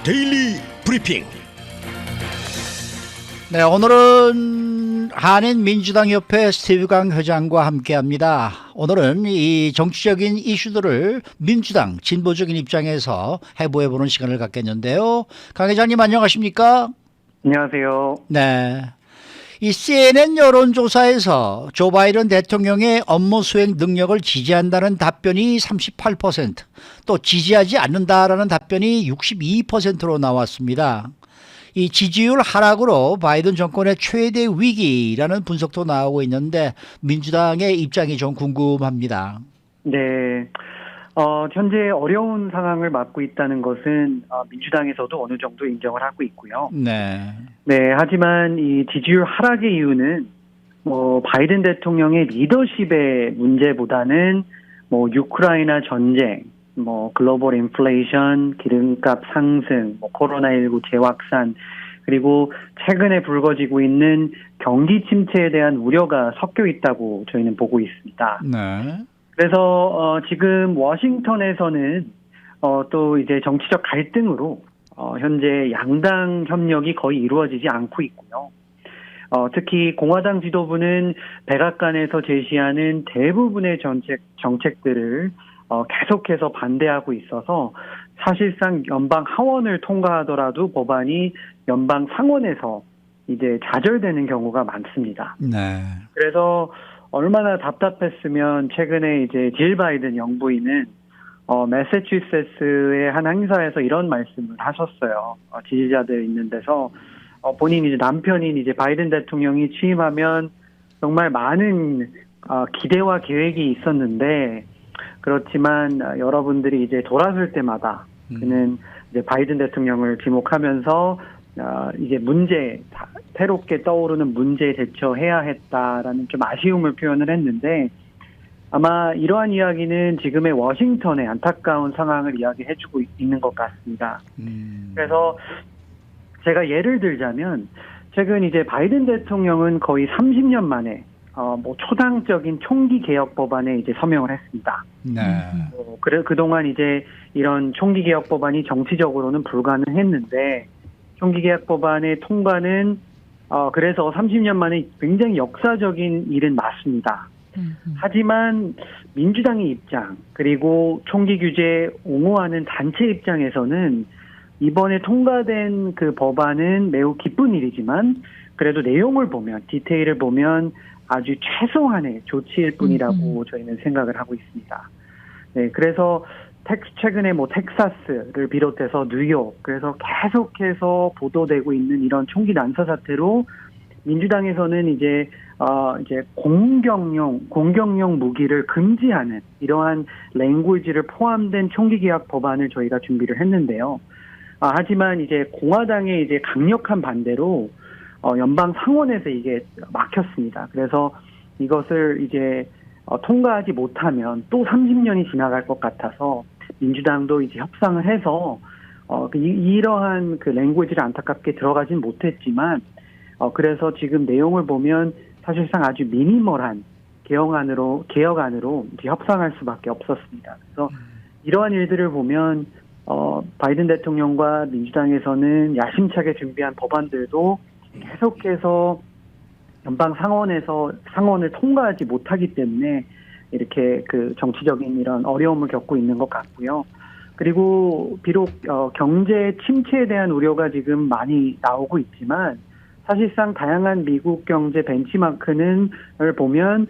데일리 브리핑. 네, 오늘은 한인민주당협회 스티브강 회장과 함께합니다. 오늘은 이 정치적인 이슈들을 민주당 진보적인 입장에서 해부해보는 시간을 갖겠는데요. 강 회장님 안녕하십니까? 안녕하세요. 네. 이 CNN 여론조사에서 조 바이든 대통령의 업무 수행 능력을 지지한다는 답변이 38%, 또 지지하지 않는다라는 답변이 62%로 나왔습니다. 이 지지율 하락으로 바이든 정권의 최대 위기라는 분석도 나오고 있는데 민주당의 입장이 좀 궁금합니다. 네. 현재 어려운 상황을 맞고 있다는 것은 민주당에서도 어느 정도 인정을 하고 있고요. 네. 네. 하지만 이 지지율 하락의 이유는 바이든 대통령의 리더십의 문제보다는 우크라이나 전쟁, 글로벌 인플레이션, 기름값 상승, 코로나19 재확산, 그리고 최근에 불거지고 있는 경기 침체에 대한 우려가 섞여 있다고 저희는 보고 있습니다. 네. 그래서 지금 워싱턴에서는 또 이제 정치적 갈등으로 현재 양당 협력이 거의 이루어지지 않고 있고요. 특히 공화당 지도부는 백악관에서 제시하는 대부분의 정책들을 계속해서 반대하고 있어서 사실상 연방 하원을 통과하더라도 법안이 연방 상원에서 이제 좌절되는 경우가 많습니다. 네. 그래서 얼마나 답답했으면 최근에 이제 질 바이든 영부인은 매사추세츠의 한 행사에서 이런 말씀을 하셨어요. 지지자들 있는 데서 본인 이제 남편인 이제 바이든 대통령이 취임하면 정말 많은 기대와 계획이 있었는데 그렇지만 여러분들이 이제 돌아설 때마다 그는 이제 바이든 대통령을 지목하면서 이제 새롭게 떠오르는 문제에 대처해야 했다라는 좀 아쉬움을 표현을 했는데 아마 이러한 이야기는 지금의 워싱턴의 안타까운 상황을 이야기해주고 있는 것 같습니다. 그래서 제가 예를 들자면 최근 이제 바이든 대통령은 거의 30년 만에 초당적인 총기 개혁 법안에 이제 서명을 했습니다. 네. 그동안 이제 이런 총기 개혁 법안이 정치적으로는 불가능했는데 총기 개혁 법안의 통과는 그래서 30년 만에 굉장히 역사적인 일은 맞습니다. 하지만 민주당의 입장 그리고 총기 규제에 옹호하는 단체 입장에서는 이번에 통과된 그 법안은 매우 기쁜 일이지만 그래도 내용을 보면 디테일을 보면 아주 최소한의 조치일 뿐이라고 저희는 생각을 하고 있습니다. 네, 그래서 최근에 텍사스를 비롯해서 뉴욕, 그래서 계속해서 보도되고 있는 이런 총기 난사 사태로 민주당에서는 이제 공격용 무기를 금지하는 이러한 랭귀지를 포함된 총기 개혁 법안을 저희가 준비를 했는데요. 하지만 이제 공화당의 이제 강력한 반대로 연방 상원에서 이게 막혔습니다. 그래서 이것을 이제 통과하지 못하면 또 30년이 지나갈 것 같아서 민주당도 이제 협상을 해서 이러한 그 랭귀지를 안타깝게 들어가진 못했지만 그래서 지금 내용을 보면 사실상 아주 미니멀한 개혁안으로 이제 협상할 수밖에 없었습니다. 그래서 이러한 일들을 보면 바이든 대통령과 민주당에서는 야심차게 준비한 법안들도 계속해서 연방 상원을 통과하지 못하기 때문에 이렇게 그 정치적인 이런 어려움을 겪고 있는 것 같고요. 그리고 비록 경제 침체에 대한 우려가 지금 많이 나오고 있지만 사실상 다양한 미국 경제 벤치마크를 보면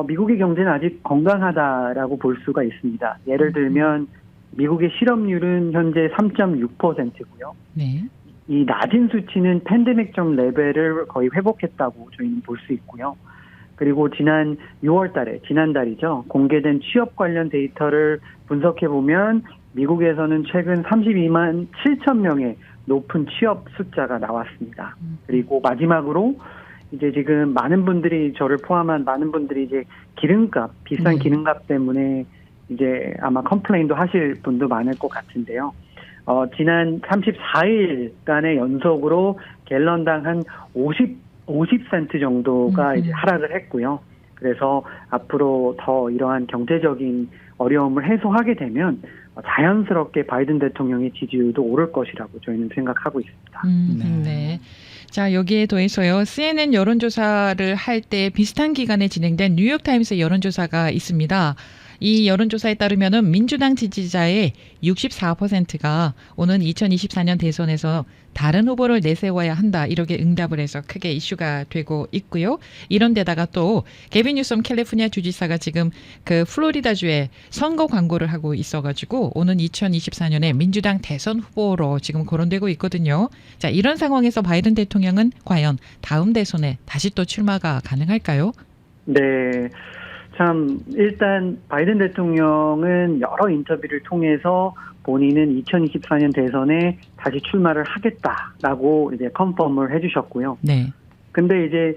미국의 경제는 아직 건강하다라고 볼 수가 있습니다. 예를 들면 미국의 실업률은 현재 3.6%고요. 네. 이 낮은 수치는 팬데믹 전 레벨을 거의 회복했다고 저희는 볼 수 있고요. 그리고 지난 6월 달에, 지난달이죠. 공개된 취업 관련 데이터를 분석해 보면 미국에서는 최근 32만 7천 명의 높은 취업 숫자가 나왔습니다. 그리고 마지막으로 이제 지금 많은 분들이 저를 포함한 많은 분들이 이제 비싼 기름값 때문에 이제 아마 컴플레인도 하실 분도 많을 것 같은데요. 지난 34일간의 연속으로 갤런당 한 50센트 정도가 이제 하락을 했고요. 그래서 앞으로 더 이러한 경제적인 어려움을 해소하게 되면 자연스럽게 바이든 대통령의 지지율도 오를 것이라고 저희는 생각하고 있습니다. 네. 자, 여기에 더해서요. CNN 여론조사를 할 때 비슷한 기간에 진행된 뉴욕타임스 여론조사가 있습니다. 이 여론조사에 따르면은 민주당 지지자의 64%가 오는 2024년 대선에서 다른 후보를 내세워야 한다. 이렇게 응답을 해서 크게 이슈가 되고 있고요. 이런 데다가 또 게빈 뉴섬 캘리포니아 주지사가 지금 그 플로리다주에 선거 광고를 하고 있어가지고 오는 2024년에 민주당 대선 후보로 지금 거론되고 있거든요. 자, 이런 상황에서 바이든 대통령은 과연 다음 대선에 다시 또 출마가 가능할까요? 네. 참 일단 바이든 대통령은 여러 인터뷰를 통해서 본인은 2024년 대선에 다시 출마를 하겠다라고 이제 컨펌을 해주셨고요. 네. 근데 이제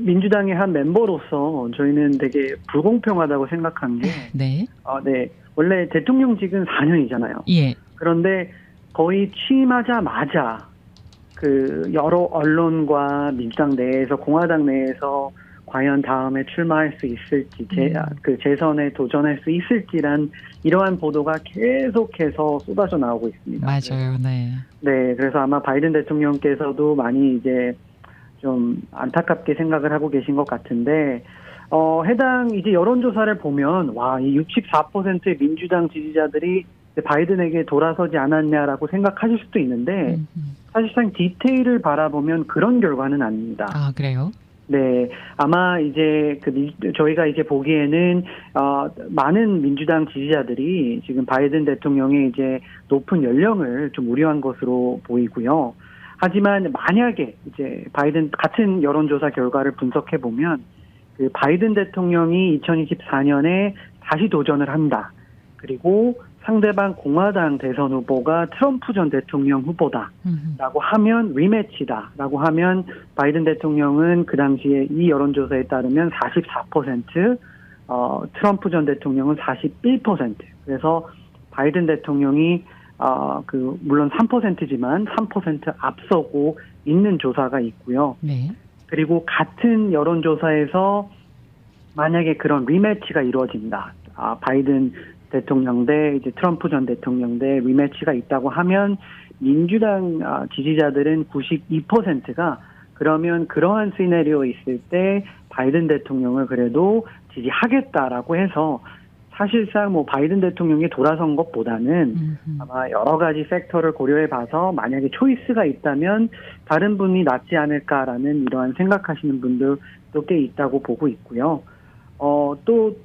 민주당의 한 멤버로서 저희는 되게 불공평하다고 생각한 게, 네. 네, 원래 대통령직은 4년이잖아요. 예. 그런데 거의 취임하자마자 그 여러 언론과 민주당 내에서 공화당 내에서 과연 다음에 출마할 수 있을지, 그 재선에 도전할 수 있을지란 이러한 보도가 계속해서 쏟아져 나오고 있습니다. 맞아요. 네. 네, 그래서 아마 바이든 대통령께서도 많이 이제 좀 안타깝게 생각을 하고 계신 것 같은데, 해당 이제 여론조사를 보면, 와, 이 64%의 민주당 지지자들이 바이든에게 돌아서지 않았냐라고 생각하실 수도 있는데, 사실상 디테일을 바라보면 그런 결과는 아닙니다. 아, 그래요? 네, 아마 이제 저희가 이제 보기에는 많은 민주당 지지자들이 지금 바이든 대통령의 이제 높은 연령을 좀 우려한 것으로 보이고요. 하지만 만약에 이제 바이든 같은 여론조사 결과를 분석해 보면 그 바이든 대통령이 2024년에 다시 도전을 한다. 그리고 상대방 공화당 대선 후보가 트럼프 전 대통령 후보다라고 하면 리매치다라고 하면 바이든 대통령은 그 당시에 이 여론조사에 따르면 44%, 트럼프 전 대통령은 41%. 그래서 바이든 대통령이 물론 3%지만 3% 앞서고 있는 조사가 있고요. 네. 그리고 같은 여론조사에서 만약에 그런 리매치가 이루어진다. 바이든 대통령 대 이제 트럼프 전 대통령 대 리매치가 있다고 하면 민주당 지지자들은 92%가 그러면 그러한 시나리오 있을 때 바이든 대통령을 그래도 지지하겠다라고 해서 사실상 뭐 바이든 대통령이 돌아선 것보다는 아마 여러 가지 팩터를 고려해 봐서 만약에 초이스가 있다면 다른 분이 낫지 않을까라는 이러한 생각하시는 분들도 꽤 있다고 보고 있고요.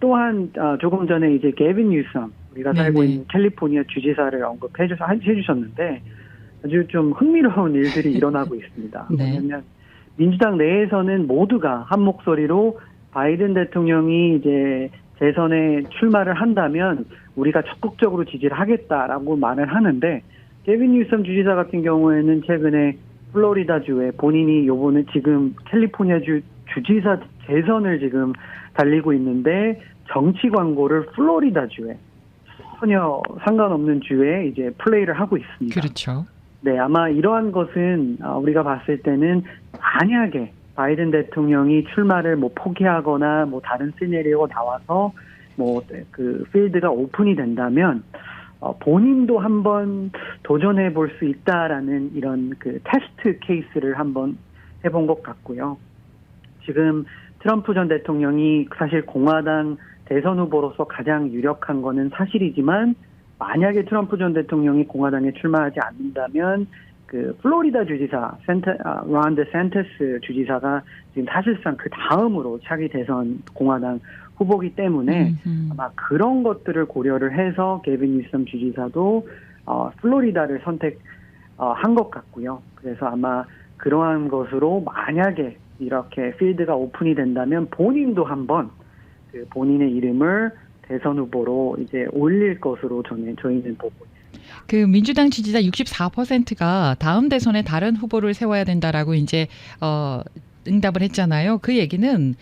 또한 조금 전에 이제 게빈 뉴섬 우리가 살고 있는 캘리포니아 주지사를 언급해 주셨는데 아주 좀 흥미로운 일들이 일어나고 있습니다. 네. 왜냐하면 민주당 내에서는 모두가 한 목소리로 바이든 대통령이 이제 재선에 출마를 한다면 우리가 적극적으로 지지를 하겠다라고 말을 하는데 게빈 뉴섬 주지사 같은 경우에는 최근에 플로리다주에 본인이 요번에 지금 캘리포니아주 주지사 재선을 지금 달리고 있는데 정치 광고를 플로리다주에 전혀 상관없는 주에 이제 플레이를 하고 있습니다. 그렇죠. 네, 아마 이러한 것은 우리가 봤을 때는 만약에 바이든 대통령이 출마를 뭐 포기하거나 뭐 다른 시나리오가 나와서 뭐 그 필드가 오픈이 된다면 본인도 한번 도전해 볼 수 있다라는 이런 그 테스트 케이스를 한번 해본 것 같고요. 지금 트럼프 전 대통령이 사실 공화당 대선 후보로서 가장 유력한 거는 사실이지만 만약에 트럼프 전 대통령이 공화당에 출마하지 않는다면 그 플로리다 주지사 론 데샌티스 주지사가 지금 사실상 그 다음으로 차기 대선 공화당 후보기 때문에 아마 그런 것들을 고려를 해서 게빈 뉴섬 주지사도 플로리다를 선택한 것 같고요. 그래서 아마 그러한 것으로 만약에 이렇게 필드가 오픈이 된다면 본인도 한번 그 본인의 이름을 대선 후보로 이제 올릴 것으로 저희는 보고 있습니다. 그 민주당 지지자 64%가 다음 대선에 다른 후보를 세워야 된다라고 이제 응답을 했잖아요. 그 얘기는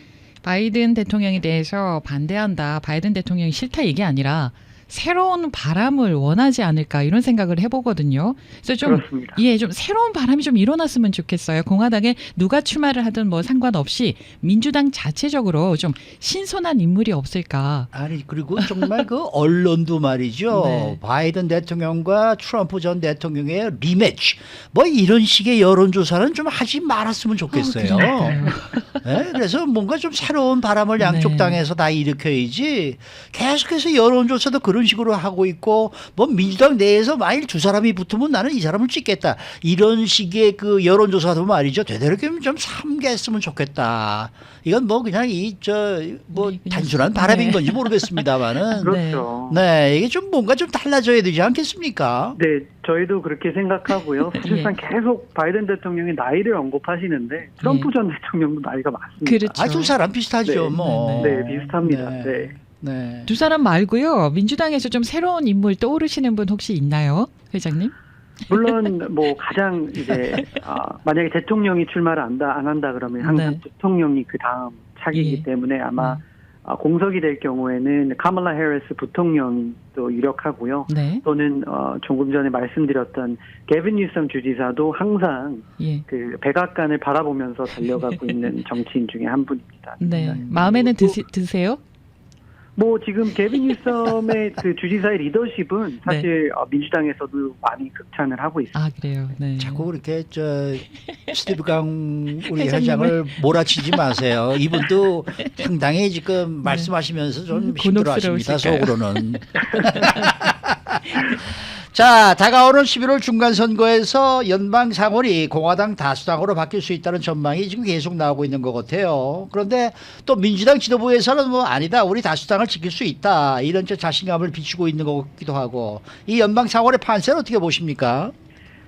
바이든 대통령에 대해서 반대한다, 바이든 대통령이 싫다 이게 아니라 새로운 바람을 원하지 않을까 이런 생각을 해보거든요. 그래서 좀 그렇습니다. 예, 좀 새로운 바람이 좀 일어났으면 좋겠어요. 공화당에 누가 출마를 하든 뭐 상관없이 민주당 자체적으로 좀 신선한 인물이 없을까. 아니 그리고 정말 그 언론도 말이죠. 네. 바이든 대통령과 트럼프 전 대통령의 리매치 뭐 이런 식의 여론조사는 좀 하지 말았으면 좋겠어요. 그러니까요. 네, 그래서 뭔가 좀 새로운 바람을 양쪽 네. 당에서 다 일으켜야지 계속해서 여론조사도 그런 식으로 하고 있고 뭐 민주당 내에서 만일 두 사람이 붙으면 나는 이 사람을 찍겠다 이런 식의 그 여론조사도 말이죠. 되도록이면 좀 삼겠으면 좋겠다. 이건 뭐 그냥 뭐 우리 그냥 단순한 바람인 네. 건지 모르겠습니다만은 그렇죠. 네 이게 좀 뭔가 좀 달라져야 되지 않겠습니까? 네, 저희도 그렇게 생각하고요. 사실상 계속 바이든 대통령이 나이를 언급하시는데 트럼프 전 대통령도 나이가 많습니다. 그렇죠. 아, 두 사람 비슷하죠. 네, 뭐. 네, 비슷합니다. 네. 네. 두 사람 말고요. 민주당에서 좀 새로운 인물 떠오르시는 분 혹시 있나요, 회장님? 물론 뭐 가장 이제 만약에 대통령이 출마를 안 한다 그러면 항상 네. 대통령이 그 다음 차기이기 예. 때문에 아마 공석이 될 경우에는 카멀라 해리스 부통령도 유력하고요. 네. 또는 조금 전에 말씀드렸던 게빈 뉴섬 주지사도 항상 예. 그 백악관을 바라보면서 달려가고 있는 정치인 중에 한 분입니다. 네. 마음에는 드세요? 뭐 지금 게빈 뉴섬의 그 주지사의 리더십은 사실 민주당에서도 많이 극찬을 하고 있습니다. 아, 그래요. 네. 자꾸 그렇게 스티브 강 우리 회장님을. 회장을 몰아치지 마세요. 이분도 상당히 지금 말씀하시면서 좀 힘들어하십니다. 곤혹스러우실까요? 속으로는. 자, 다가오는 11월 중간선거에서 연방 상원이 공화당 다수당으로 바뀔 수 있다는 전망이 지금 계속 나오고 있는 것 같아요. 그런데 또 민주당 지도부에서는 뭐 아니다, 우리 다수당을 지킬 수 있다 이런 자신감을 비추고 있는 것 같기도 하고 이 연방 상원의 판세는 어떻게 보십니까?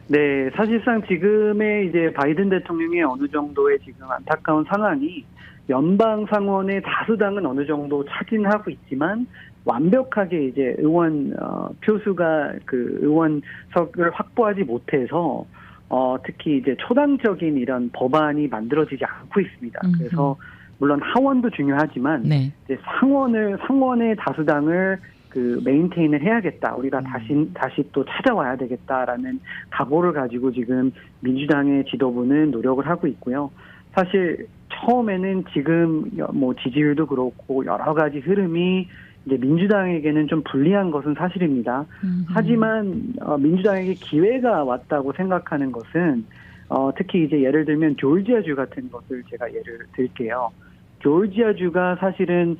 네, 사실상 지금의 이제 바이든 대통령의 어느 정도의 지금 안타까운 상황이 연방 상원의 다수당은 어느 정도 차진하고 있지만 완벽하게 이제 의원 표수가 그 의원석을 확보하지 못해서 특히 이제 초당적인 이런 법안이 만들어지지 않고 있습니다. 그래서 물론 하원도 중요하지만 네. 이제 상원의 다수당을 그 메인테인을 해야겠다. 우리가 다시 또 찾아와야 되겠다라는 각오를 가지고 지금 민주당의 지도부는 노력을 하고 있고요. 사실 처음에는 지금 뭐 지지율도 그렇고 여러 가지 흐름이 이제 민주당에게는 좀 불리한 것은 사실입니다. 하지만 민주당에게 기회가 왔다고 생각하는 것은 특히 이제 예를 들면 조지아주 같은 것을 제가 예를 들게요. 조지아주가 사실은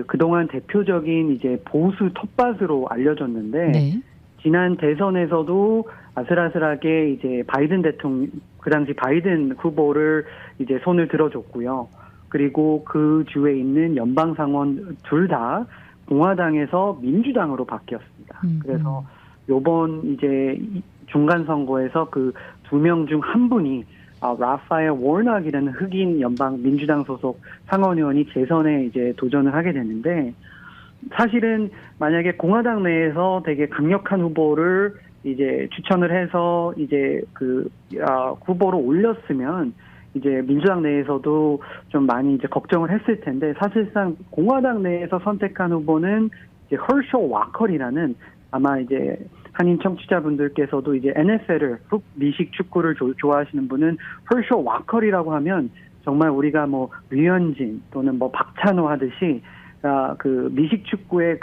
그동안 대표적인 이제 보수 텃밭으로 알려졌는데 네. 지난 대선에서도 아슬아슬하게 이제 바이든 대통령 그 당시 바이든 후보를 이제 손을 들어줬고요. 그리고 그 주에 있는 연방 상원 둘 다 공화당에서 민주당으로 바뀌었습니다. 그래서 요번 이제 중간 선거에서 그 두 명 중 한 분이 라파엘 워낙이라는 흑인 연방 민주당 소속 상원의원이 재선에 이제 도전을 하게 됐는데 사실은 만약에 공화당 내에서 되게 강력한 후보를 이제 추천을 해서 이제 후보로 올렸으면 이제 민주당 내에서도 좀 많이 이제 걱정을 했을 텐데 사실상 공화당 내에서 선택한 후보는 이제 허셜 와커리라는 아마 이제 한인 청취자분들께서도 이제 NFL을 미식 축구를 좋아하시는 분은 허셜 와커리라고 하면 정말 우리가 뭐 류현진 또는 뭐 박찬호 하듯이 그 미식 축구의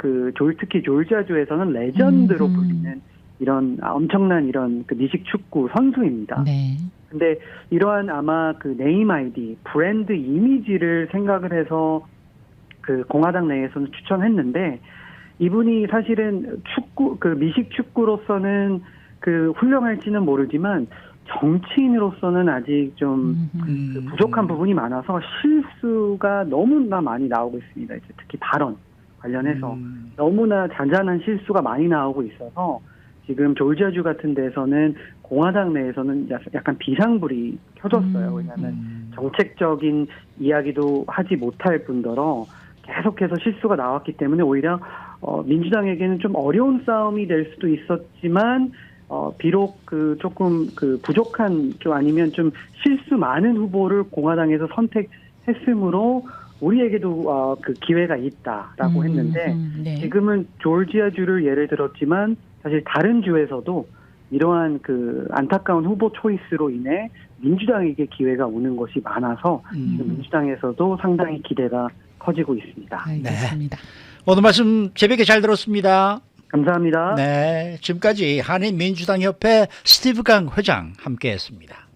특히 조지아주에서는 레전드로 불리는 이런 엄청난 이런 그 미식 축구 선수입니다. 네. 근데 이러한 아마 그 네임 아이디, 브랜드 이미지를 생각을 해서 그 공화당 내에서는 추천했는데 이분이 사실은 미식 축구로서는 훌륭할지는 모르지만 정치인으로서는 아직 좀 부족한 부분이 많아서 실수가 너무나 많이 나오고 있습니다. 이제 특히 발언 관련해서 너무나 잔잔한 실수가 많이 나오고 있어서 지금 조지아주 같은 데서는 공화당 내에서는 약간 비상불이 켜졌어요. 왜냐하면 정책적인 이야기도 하지 못할 뿐더러 계속해서 실수가 나왔기 때문에 오히려 민주당에게는 좀 어려운 싸움이 될 수도 있었지만 비록 조금 부족한 좀 아니면 좀 실수 많은 후보를 공화당에서 선택했으므로 우리에게도 그 기회가 있다라고 했는데 네. 지금은 조지아주를 예를 들었지만 사실 다른 주에서도 이러한 그 안타까운 후보 초이스로 인해 민주당에게 기회가 오는 것이 많아서 지금 민주당에서도 상당히 기대가 커지고 있습니다. 알겠습니다. 오늘 말씀 재밌게 잘 들었습니다. 감사합니다. 네, 지금까지 한인민주당협회 스티브 강 회장 함께했습니다.